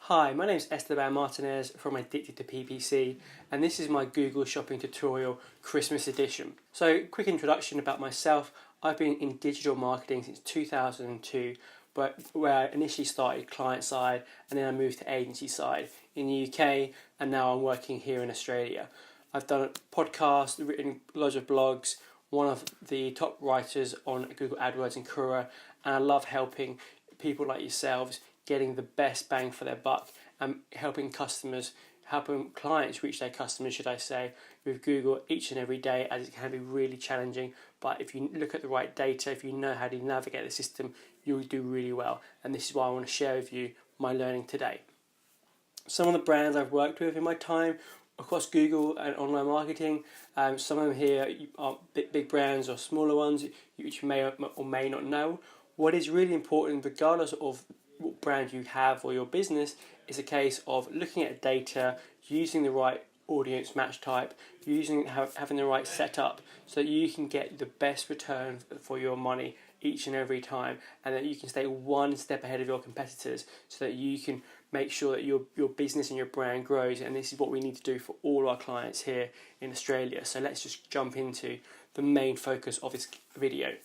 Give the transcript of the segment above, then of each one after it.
Hi, my name is Esteban Martinez from Addicted to PPC, and this is my Google Shopping Tutorial Christmas edition. So, quick introduction about myself. I've been in digital marketing since 2002, but where I initially started client side and then I moved to agency side in the UK, and now I'm working here in Australia. I've done a podcast, written loads of blogs, one of the top writers on Google AdWords and Quora, and I love helping people like yourselves getting the best bang for their buck and helping clients reach their customers, should I say, with Google each and every day, as it can be really challenging. But if you look at the right data, if you know how to navigate the system, you'll do really well. And this is why I want to share with you my learning today. Some of the brands I've worked with in my time across Google and online marketing, some of them here are big brands or smaller ones which you may or may not know. What is really important, regardless of what brand you have or your business, is a case of looking at data, using the right audience match type, having the right setup so that you can get the best return for your money each and every time, and that you can stay one step ahead of your competitors so that you can make sure that your business and your brand grows. And this is what we need to do for all our clients here in Australia. So let's just jump into the main focus of this video.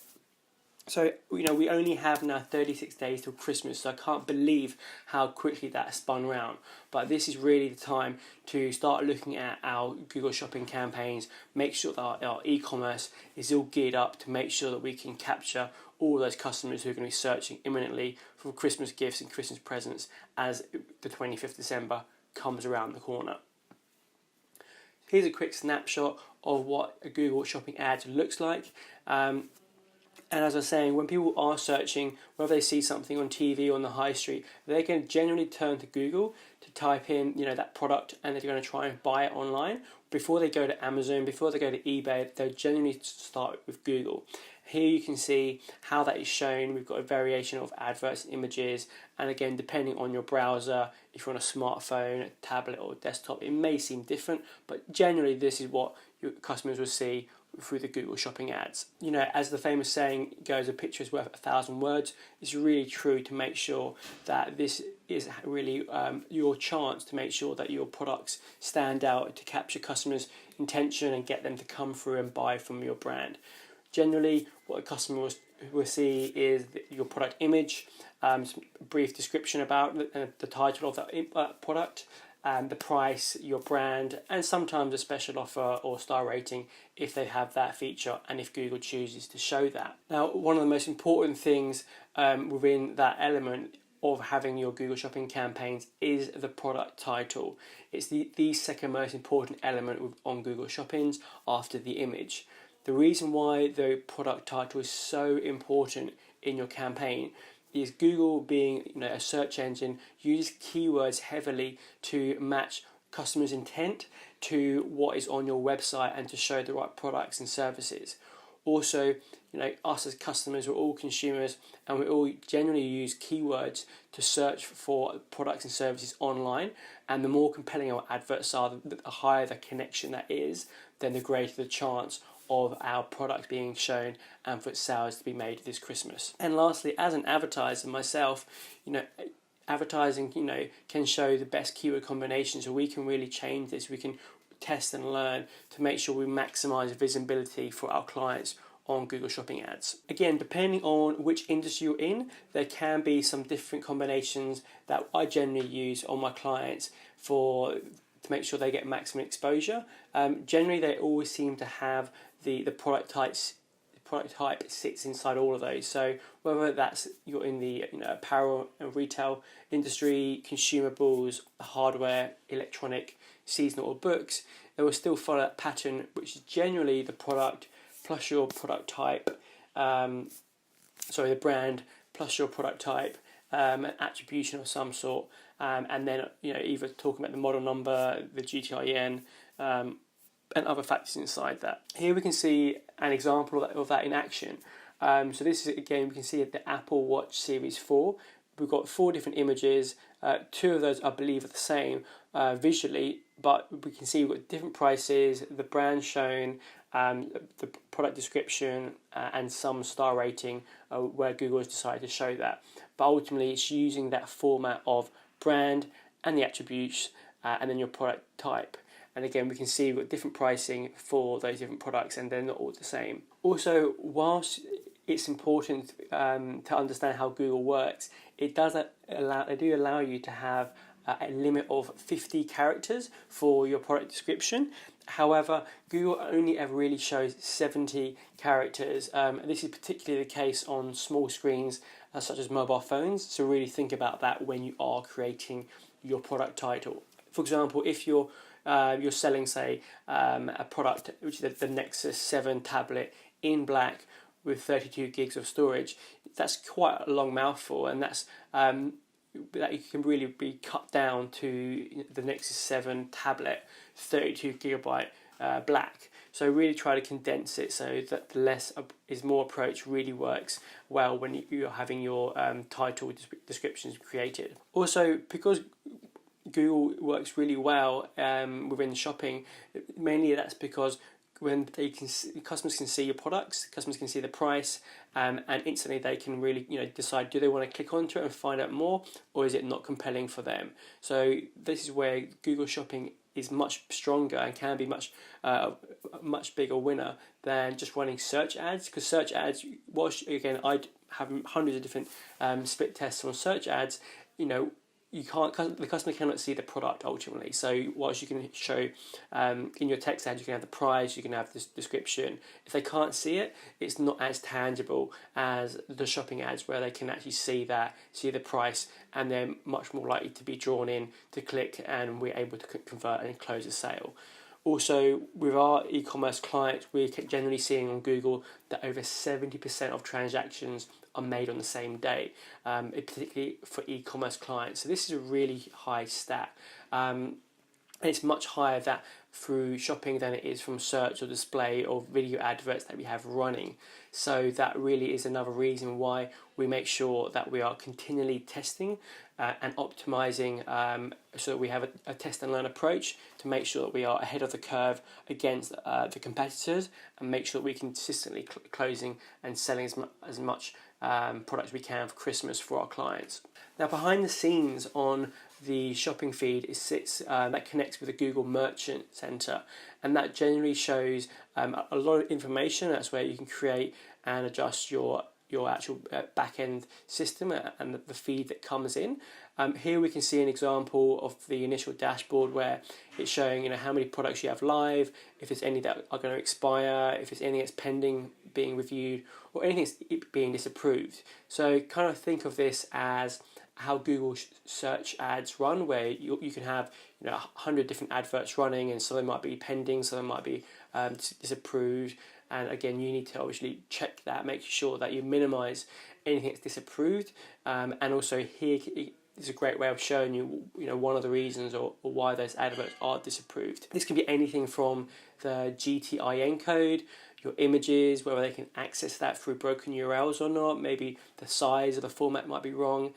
So, we only have now 36 days till Christmas, so I can't believe how quickly that spun round. But this is really the time to start looking at our Google Shopping campaigns, make sure that our e-commerce is all geared up to make sure that we can capture all those customers who are going to be searching imminently for Christmas gifts and Christmas presents as the 25th December comes around the corner. Here's a quick snapshot of what a Google Shopping ad looks like. And as I was saying, when people are searching, whether they see something on TV or on the high street, they can generally turn to Google to type in, that product, and they're going to try and buy it online. Before they go to Amazon, before they go to eBay, they'll generally start with Google. Here you can see how that is shown. We've got a variation of adverts and images, and again, depending on your browser, if you're on a smartphone, a tablet or desktop, it may seem different, but generally this is what your customers will see through the Google Shopping ads. As the famous saying goes, a picture is worth 1,000 words. It's really true to make sure that this is really your chance to make sure that your products stand out, to capture customers' intention and get them to come through and buy from your brand. Generally, what a customer will see is your product image, some brief description about the title of that product, the price, your brand, and sometimes a special offer or star rating if they have that feature and if Google chooses to show that. Now, one of the most important things within that element of having your Google Shopping campaigns is the product title. It's the second most important element on Google Shoppings after the image. The reason why the product title is so important in your campaign is Google, being a search engine, uses keywords heavily to match customers' intent to what is on your website and to show the right products and services. Also, us as customers, we're all consumers, and we all generally use keywords to search for products and services online. And the more compelling our adverts are, the higher the connection that is, then the greater the chance of our product being shown and for sales to be made this Christmas. And lastly, as an advertiser myself, advertising, can show the best keyword combinations, so we can really change this. We can test and learn to make sure we maximize visibility for our clients on Google Shopping ads. Again, depending on which industry you're in, there can be some different combinations that I generally use on my clients to make sure they get maximum exposure. Generally, they always seem to have the product types. The product type sits inside all of those. So whether that's you're in the apparel and retail industry, consumables, hardware, electronic, seasonal, or books, they will still follow that pattern, which is generally the product plus your product type. The brand plus your product type, an attribution of some sort, and then either talking about the model number, the GTIN, and other factors inside that. Here we can see an example of that in action. So this is, again, we can see the Apple Watch Series 4. We've got 4 different images. 2 of those, I believe, are the same visually, but we can see we've got different prices, the brand shown, the product description, and some star rating where Google has decided to show that. But ultimately, it's using that format of brand and the attributes, and then your product type. And again, we can see we've got different pricing for those different products, and they're not all the same. Also, whilst it's important to understand how Google works, they do allow you to have a limit of 50 characters for your product description. However, Google only ever really shows 70 characters. This is particularly the case on small screens such as mobile phones, so really think about that when you are creating your product title. For example, if you're selling, say, a product which is the Nexus 7 tablet in black with 32 gigs of storage, that's quite a long mouthful, and that can really be cut down to the Nexus 7 tablet 32 gigabyte black. So really try to condense it so that the less is more approach really works well when you're having your title descriptions created. Also, because Google works really well within shopping, mainly that's because when customers can see your products, customers can see the price, and instantly they can really decide, do they want to click onto it and find out more, or is it not compelling for them? So this is where Google Shopping is much stronger and can be a much bigger winner than just running search ads, because search ads, again, I have hundreds of different split tests on search ads. The customer cannot see the product ultimately. So whilst you can show in your text ad, you can have the price, you can have this description. If they can't see it, it's not as tangible as the shopping ads where they can actually see the price, and they're much more likely to be drawn in to click, and we're able to convert and close a sale. Also, with our e-commerce clients, we're generally seeing on Google that over 70% of transactions are made on the same day, particularly for e-commerce clients. So this is a really high stat. And it's much higher that through shopping than it is from search or display or video adverts that we have running. So that really is another reason why we make sure that we are continually testing and optimizing, so that we have a test and learn approach to make sure that we are ahead of the curve against the competitors, and make sure that we can consistently closing and selling as much products we can for Christmas for our clients. Now, behind the scenes on the shopping feed, it sits that connects with the Google Merchant Center, and that generally shows a lot of information. That's where you can create and adjust your actual back-end system and the feed that comes in. Here we can see an example of the initial dashboard where it's showing how many products you have live, if there's any that are going to expire, if there's any that's pending being reviewed, or anything that's being disapproved. So kind of think of this as how Google search ads run, where you can have 100 different adverts running, and some of them might be pending, some of them might be disapproved. And again, you need to obviously check that, make sure that you minimize anything that's disapproved. And also here is a great way of showing you, one of the reasons or why those adverts are disapproved. This can be anything from the GTIN code, your images, whether they can access that through broken URLs or not. Maybe the size or the format might be wrong.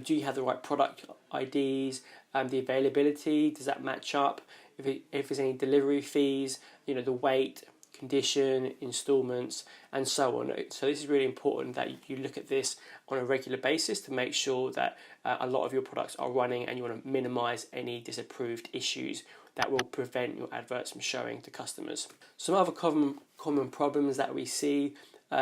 Do you have the right product IDs? The availability, does that match up? If there's any delivery fees, the weight, condition, installments, and so on. So this is really important that you look at this on a regular basis to make sure that a lot of your products are running, and you want to minimize any disapproved issues that will prevent your adverts from showing to customers. Some other common problems that we see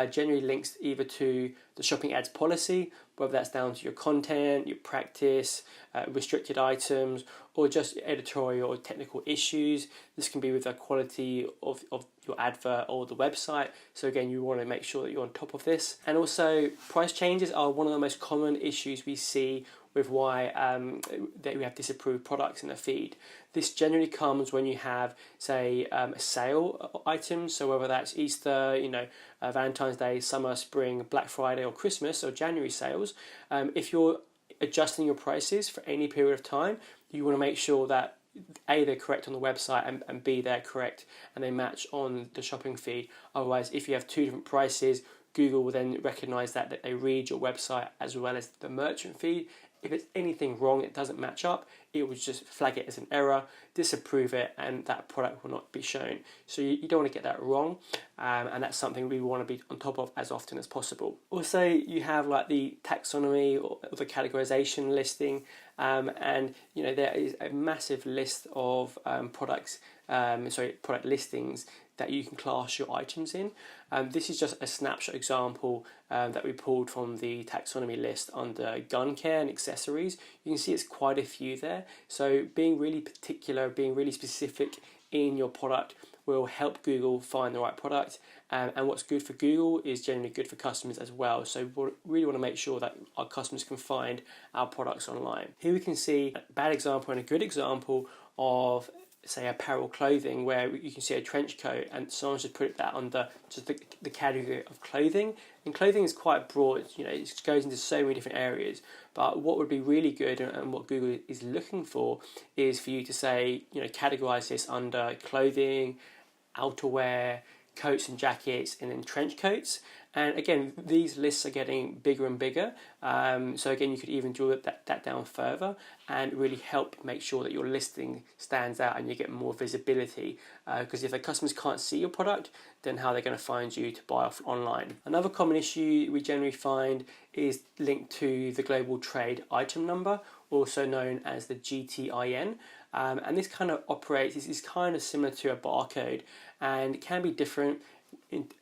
generally links either to the shopping ads policy, whether that's down to your content, your practice, restricted items, or just editorial or technical issues. This can be with the quality of your advert or the website. So again, you want to make sure that you're on top of this. And also, price changes are one of the most common issues we see with why that we have disapproved products in the feed. This generally comes when you have, say, a sale item. So whether that's Easter, Valentine's Day, summer, spring, Black Friday, or Christmas, or January sales. If you're adjusting your prices for any period of time, you want to make sure that A, they're correct on the website, and B, they're correct and they match on the shopping feed. Otherwise, if you have two different prices, Google will then recognize that they read your website as well as the merchant feed. If it's anything wrong, it doesn't match up, it would just flag it as an error, disapprove it, and that product will not be shown. So you don't want to get that wrong, and that's something we want to be on top of as often as possible. Also, you have like the taxonomy or the categorization listing, And there is a massive list of product listings that you can class your items in. This is just a snapshot example that we pulled from the taxonomy list under gun care and accessories. You can see it's quite a few there. So being really particular, being really specific in your product will help Google find the right product. And what's good for Google is generally good for customers as well. So we really want to make sure that our customers can find our products online. Here we can see a bad example and a good example of, say, apparel clothing, where you can see a trench coat and someone's just put that under just the category of clothing. And clothing is quite broad, it goes into so many different areas. But what would be really good, and what Google is looking for, is for you to say, categorize this under clothing, outerwear, coats and jackets, and then trench coats. And again, these lists are getting bigger and bigger. So again, you could even draw that down further and really help make sure that your listing stands out and you get more visibility. Because if the customers can't see your product, then how are they going to find you to buy off online? Another common issue we generally find is linked to the global trade item number, also known as the GTIN. And this kind of operates, is kind of similar to a barcode, and it can be different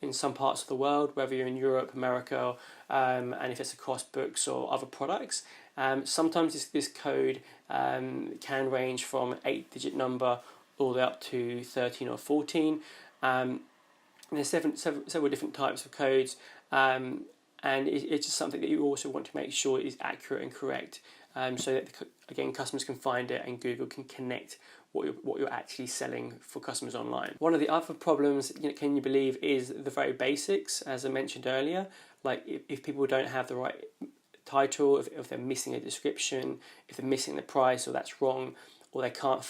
in some parts of the world, whether you're in Europe, America, and if it's across books or other products. Sometimes this code can range from an 8-digit number all the way up to 13 or 14. And there's several different types of codes, and it's just something that you also want to make sure is accurate and correct, so that again customers can find it and Google can connect what you're actually selling for customers online. One of the other problems, can you believe, is the very basics, as I mentioned earlier. Like if people don't have the right title, if they're missing a description, if they're missing the price, or that's wrong, or they can't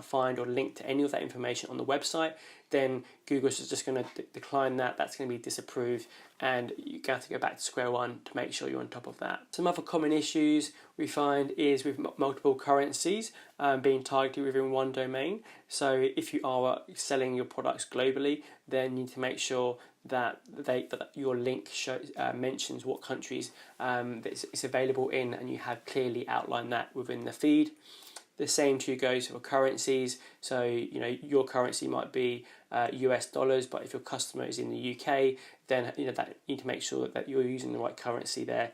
find or link to any of that information on the website, then Google's just going to decline that. That's going to be disapproved, and you have to go back to square one to make sure you're on top of that. Some other common issues we find is with multiple currencies being targeted within one domain. So if you are selling your products globally, then you need to make sure that your link mentions what countries that it's available in, and you have clearly outlined that within the feed. The same too goes for currencies. So your currency might be US dollars, but if your customer is in the UK, then that you need to make sure that you're using the right currency there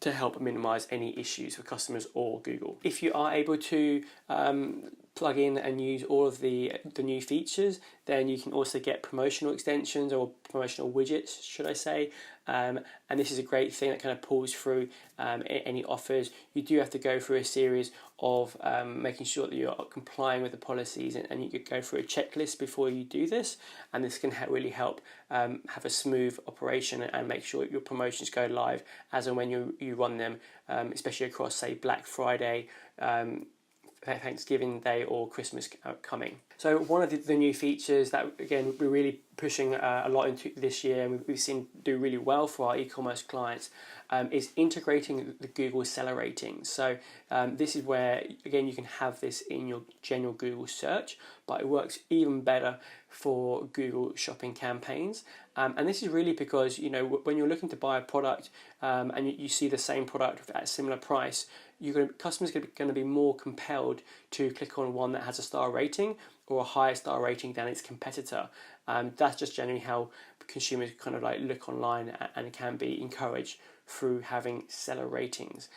to help minimize any issues for customers or Google. If you are able to plug in and use all of the new features, then you can also get promotional extensions or promotional widgets, should I say. And this is a great thing that kind of pulls through any offers. You do have to go through a series of making sure that you're complying with the policies, and you could go through a checklist before you do this, and this can really help have a smooth operation and make sure your promotions go live as and when you run them, especially across, say, Black Friday, Thanksgiving Day, or Christmas coming. So one of the new features that, again, we're really pushing a lot into this year, and we've seen do really well for our e-commerce clients, is integrating the Google seller ratings. So this is where, again, you can have this in your general Google search, but it works even better for Google shopping campaigns. And this is really because, when you're looking to buy a product and you see the same product at a similar price, customers are going to be more compelled to click on one that has a star rating or a higher star rating than its competitor. That's just generally how consumers kind of look online, and can be encouraged through having seller ratings.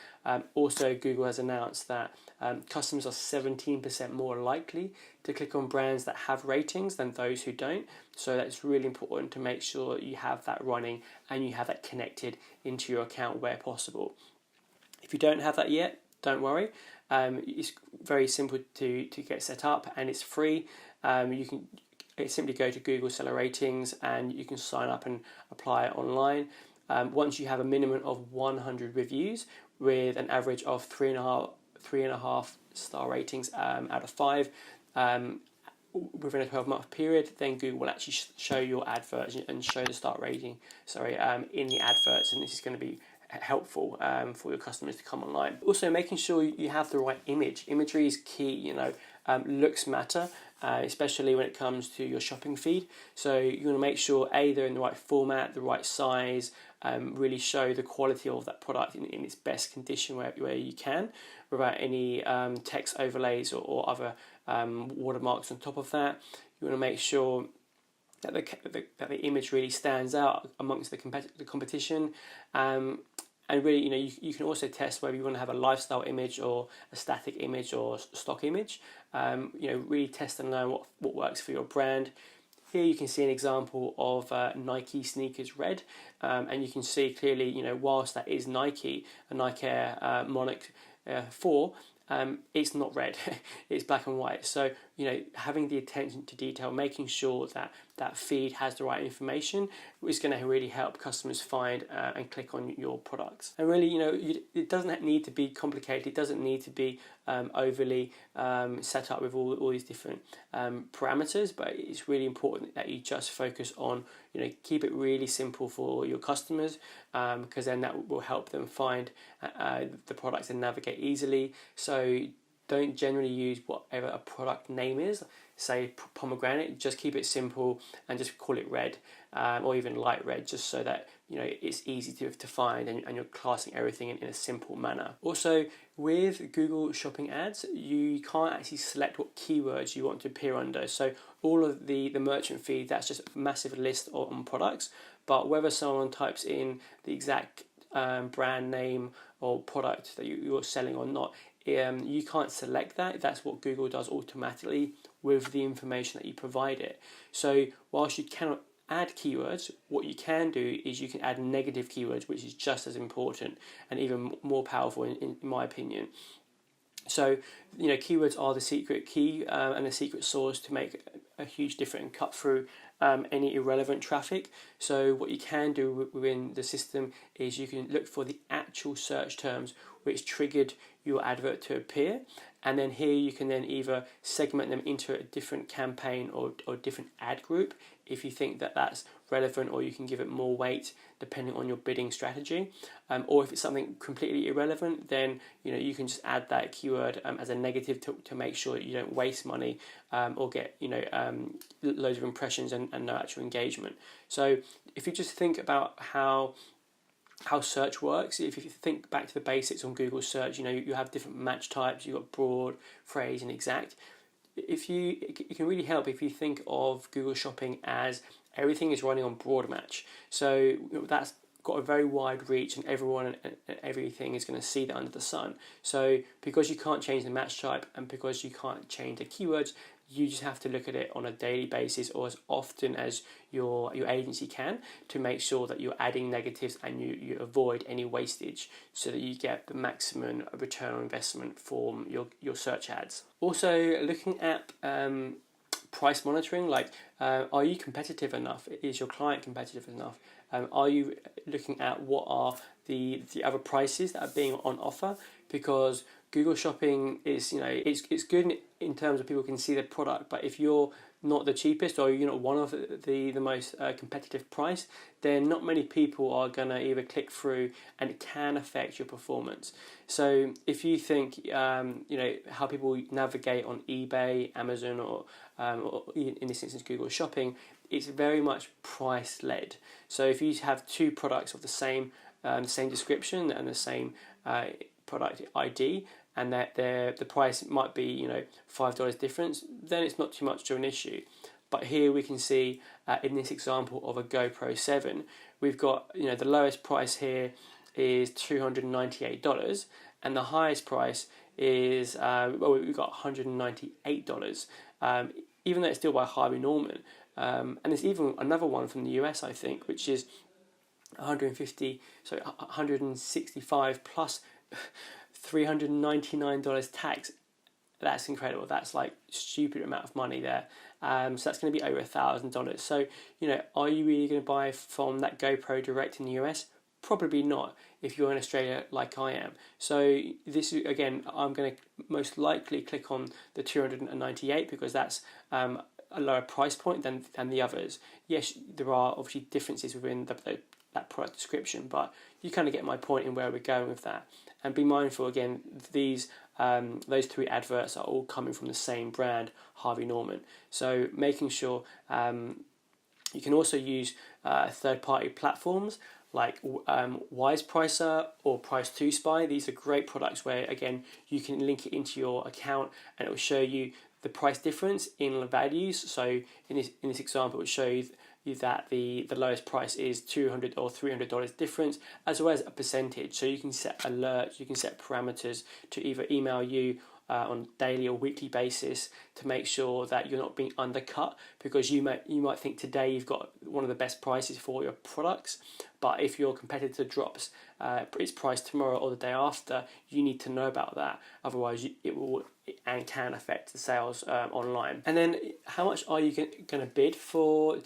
Also, Google has announced that customers are 17% more likely to click on brands that have ratings than those who don't. So that's really important to make sure that you have that running and you have that connected into your account where possible. If you don't have that yet, don't worry. It's very simple to get set up, and it's free. You can simply go to Google Seller Ratings and you can sign up and apply it online. Once you have a minimum of 100 reviews with an average of 3.5 star ratings out of 5 within a 12-month period, then Google will actually show your adverts and show the star rating in the adverts, and this is going to be helpful for your customers to come online. Also, making sure you have the right image. Imagery is key. Looks matter, especially when it comes to your shopping feed. So you want to make sure they're in the right format, the right size, really show the quality of that product in its best condition where you can, without any text overlays or other watermarks on top of that. You want to make sure that the image really stands out amongst the competition. And really, you can also test whether you want to have a lifestyle image or a static image or stock image. Really test and learn what works for your brand. Here you can see an example of Nike sneakers red, and you can see clearly, whilst that is Nike, a Nike Air Monarch 4, it's not red, it's black and white. So, having the attention to detail, making sure that feed has the right information is going to really help customers find and click on your products. And really, it doesn't need to be complicated. It doesn't need to be overly set up with all these different parameters, but it's really important that you just focus on, keep it really simple for your customers, because then that will help them find the products and navigate easily. So don't generally use whatever a product name is, say pomegranate, just keep it simple and just call it red, or even light red, just so that it's easy to find and you're classing everything in a simple manner. Also, with Google Shopping ads, you can't actually select what keywords you want to appear under. So all of the merchant feed, that's just a massive list on products, but whether someone types in the exact brand name or product that you're selling or not, you can't select that. That's what Google does automatically with the information that you provide it. So whilst you cannot add keywords, what you can do is you can add negative keywords, which is just as important and even more powerful in my opinion. So, keywords are the secret key and the secret sauce to make a huge difference and cut through any irrelevant traffic. So what you can do within the system is you can look for the actual search terms which triggered your advert to appear, and then here you can then either segment them into a different campaign or different ad group if you think that that's relevant, or you can give it more weight depending on your bidding strategy, or if it's something completely irrelevant, then you can just add that keyword as a negative to make sure that you don't waste money or get loads of impressions and no actual engagement. So if you just think about how search works, if you think back to the basics on Google search, you have different match types. You've got broad, phrase, and exact. It can really help if you think of Google Shopping as everything is running on broad match. So that's got a very wide reach, and everyone and everything is going to see that under the sun. So because you can't change the match type and because you can't change the keywords, you just have to look at it on a daily basis or as often as your agency can to make sure that you're adding negatives and you avoid any wastage so that you get the maximum return on investment from your search ads. Also, looking at price monitoring, like are you competitive enough? Is your client competitive enough? Are you looking at what are the other prices that are being on offer? Because Google Shopping is, it's good in terms of people can see the product, but if you're not the cheapest or you're not one of the most competitive price, then not many people are going to either click through, and it can affect your performance. So if you think, how people navigate on eBay, Amazon, or in this instance Google Shopping, it's very much price led. So if you have two products of the same description and the same product ID, and that the price might be $5 difference, then it's not too much of an issue. But here we can see in this example of a GoPro 7, we've got the lowest price here is $298, and the highest price is we've got $198. Even though it's still by Harvey Norman, and there's even another one from the US, I think, which is 165 plus $399 tax. That's incredible. That's like stupid amount of money there. So that's going to be over $1,000. So are you really going to buy from that GoPro direct in the US? Probably not if you're in Australia like I am. So this is, again, I'm going to most likely click on the 298 because that's a lower price point than the others. Yes, there are obviously differences within the that product description, but you kind of get my point in where we're going with that. And be mindful again, these those 3 adverts are all coming from the same brand, Harvey Norman. So making sure you can also use third-party platforms like Wise Pricer or Price2Spy. These are great products where, again, you can link it into your account and it will show you the price difference in the values. So in this example, it will show you that the lowest price is $200 or $300 difference, as well as a percentage. So you can set alerts, you can set parameters to either email you on daily or weekly basis to make sure that you're not being undercut, because you might think today you've got one of the best prices for your products, but if your competitor drops its price tomorrow or the day after, you need to know about that. Otherwise, it will and can affect the sales online. And then, how much are you going to bid for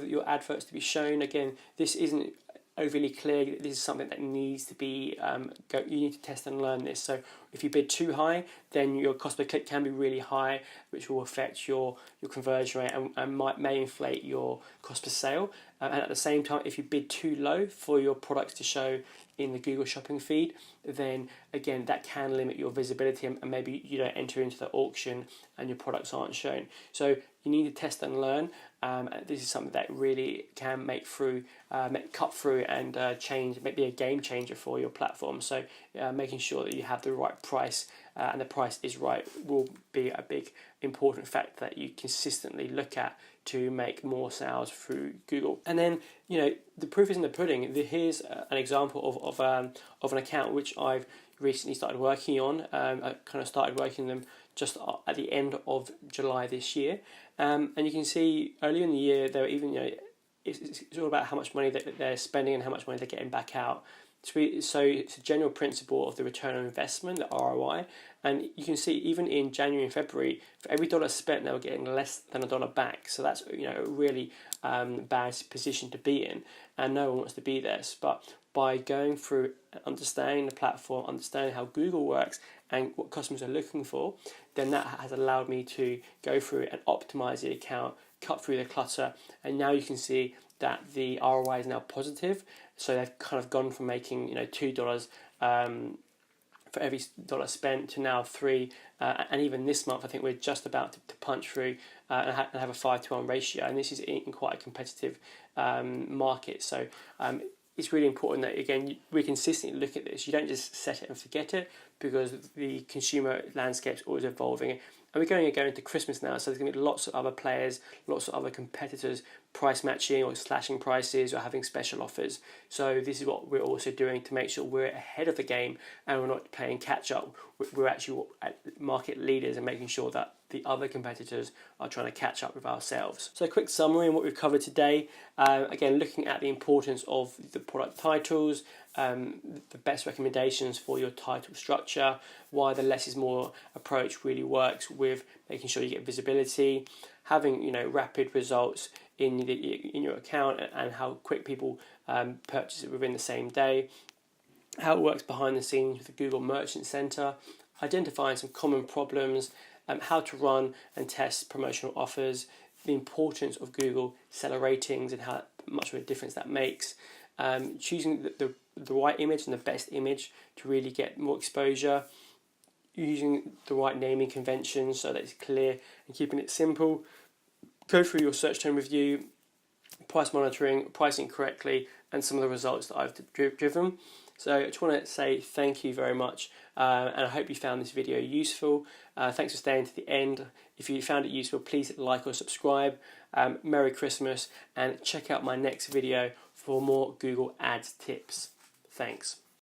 your adverts to be shown? Again, this isn't overly clear. This is something that needs to be you need to test and learn this. So if you bid too high, then your cost per click can be really high, which will affect your conversion rate and may inflate your cost per sale. And at the same time, if you bid too low for your products to show in the Google Shopping feed, then again that can limit your visibility and maybe you don't enter into the auction and your products aren't shown. So you need to test and learn. This is something that really can cut through and change, maybe a game changer for your platform. So making sure that you have the right price and the price is right will be a big important factor that you consistently look at to make more sales through Google. And then, the proof is in the pudding. Here's an example of an account which I've recently started working on. I kind of started working them just at the end of July this year. And you can see earlier in the year, they were even, it's all about how much money that they're spending and how much money they're getting back out. So it's a general principle of the return on investment, the ROI. And you can see even in January and February, for every dollar spent, they were getting less than $1 back. So that's a really bad position to be in, and no one wants to be there. But by going through understanding the platform, understanding how Google works and what customers are looking for, then that has allowed me to go through and optimize the account, cut through the clutter, and now you can see that the ROI is now positive. So they've kind of gone from making $2 for every dollar spent to now $3, and even this month I think we're just about to punch through and have a 5-to-1 ratio, and this is in quite a competitive market. So it's really important that, again, we consistently look at this. You don't just set it and forget it, because the consumer landscape is always evolving. And we're going to go into Christmas now, so there's going to be lots of other players, lots of other competitors price matching or slashing prices or having special offers. So this is what we're also doing to make sure we're ahead of the game and we're not playing catch up. We're actually market leaders and making sure that the other competitors are trying to catch up with ourselves. So a quick summary on what we've covered today. Again, looking at the importance of the product titles, the best recommendations for your title structure, why the less is more approach really works with making sure you get visibility, having rapid results in your account and how quick people purchase it within the same day, how it works behind the scenes with the Google Merchant Center, identifying some common problems, how to run and test promotional offers, the importance of Google seller ratings and how much of a difference that makes, choosing the right image and the best image to really get more exposure, using the right naming conventions so that it's clear and keeping it simple, go through your search term review, price monitoring, pricing correctly, and some of the results that I've driven. So I just want to say thank you very much, and I hope you found this video useful. Thanks for staying to the end. If you found it useful, please hit like or subscribe. Merry Christmas, and check out my next video for more Google Ads tips. Thanks.